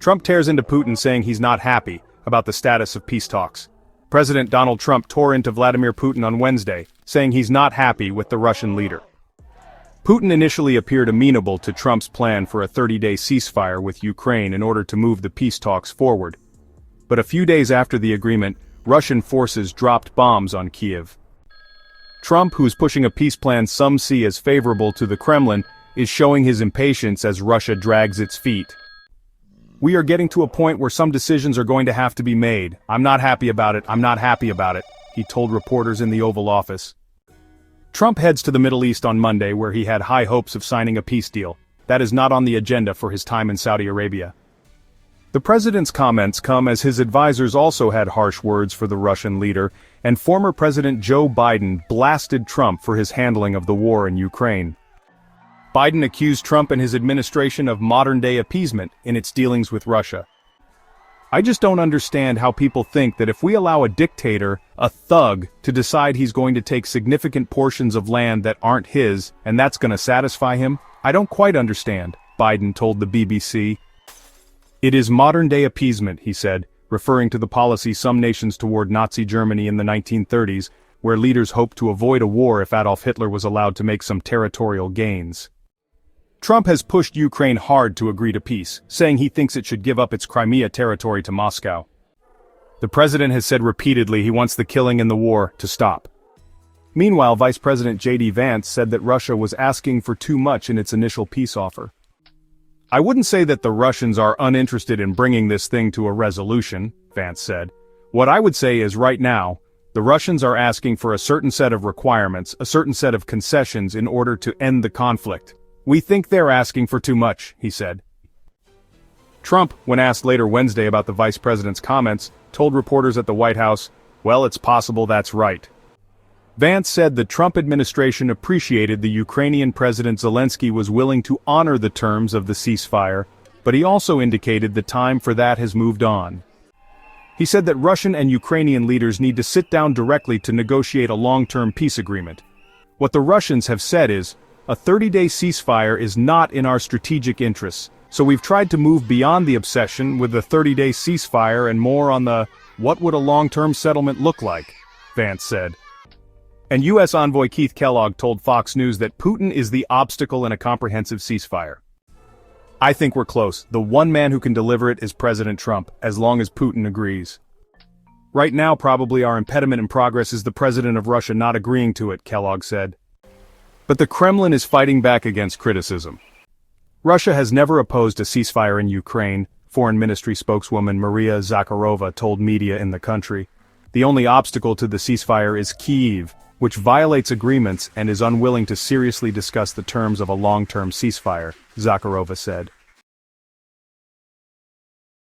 Trump tears into Putin saying he's not happy about the status of peace talks. President Donald Trump tore into Vladimir Putin on Wednesday, saying he's not happy with the Russian leader. Putin initially appeared amenable to Trump's plan for a 30-day ceasefire with Ukraine in order to move the peace talks forward. But a few days after the agreement, Russian forces dropped bombs on Kyiv. Trump, who's pushing a peace plan some see as favorable to the Kremlin, is showing his impatience as Russia drags its feet. "We are getting to a point where some decisions are going to have to be made. I'm not happy about it, he told reporters in the Oval Office. Trump heads to the Middle East on Monday, where he had high hopes of signing a peace deal. That is not on the agenda for his time in Saudi Arabia. The president's comments come as his advisors also had harsh words for the Russian leader, and former President Joe Biden blasted Trump for his handling of the war in Ukraine. Biden accused Trump and his administration of modern-day appeasement in its dealings with Russia. "I just don't understand how people think that if we allow a dictator, a thug, to decide he's going to take significant portions of land that aren't his, and that's gonna satisfy him. I don't quite understand," Biden told the BBC. "It is modern-day appeasement," he said, referring to the policy some nations toward Nazi Germany in the 1930s, where leaders hoped to avoid a war if Adolf Hitler was allowed to make some territorial gains. Trump has pushed Ukraine hard to agree to peace, saying he thinks it should give up its Crimea territory to Moscow. The president has said repeatedly he wants the killing in the war to stop. Meanwhile, Vice President J.D. Vance said that Russia was asking for too much in its initial peace offer. "I wouldn't say that the Russians are uninterested in bringing this thing to a resolution," Vance said. "What I would say is right now, the Russians are asking for a certain set of requirements, a certain set of concessions in order to end the conflict. We think they're asking for too much," he said. Trump, when asked later Wednesday about the vice president's comments, told reporters at the White House, "Well, it's possible that's right." Vance said the Trump administration appreciated the Ukrainian President Zelensky was willing to honor the terms of the ceasefire, but he also indicated the time for that has moved on. He said that Russian and Ukrainian leaders need to sit down directly to negotiate a long-term peace agreement. What the Russians have said is, "A 30-day ceasefire is not in our strategic interests, so we've tried to move beyond the obsession with the 30-day ceasefire and more on the, what would a long-term settlement look like," Vance said. And U.S. envoy Keith Kellogg told Fox News that Putin is the obstacle in a comprehensive ceasefire. "I think we're close. The one man who can deliver it is President Trump, as long as Putin agrees. Right now, probably our impediment in progress is the president of Russia not agreeing to it," Kellogg said. But the Kremlin is fighting back against criticism. Russia has never opposed a ceasefire in Ukraine, Foreign Ministry spokeswoman Maria Zakharova told media in the country. The only obstacle to the ceasefire is Kyiv, which violates agreements and is unwilling to seriously discuss the terms of a long-term ceasefire, Zakharova said.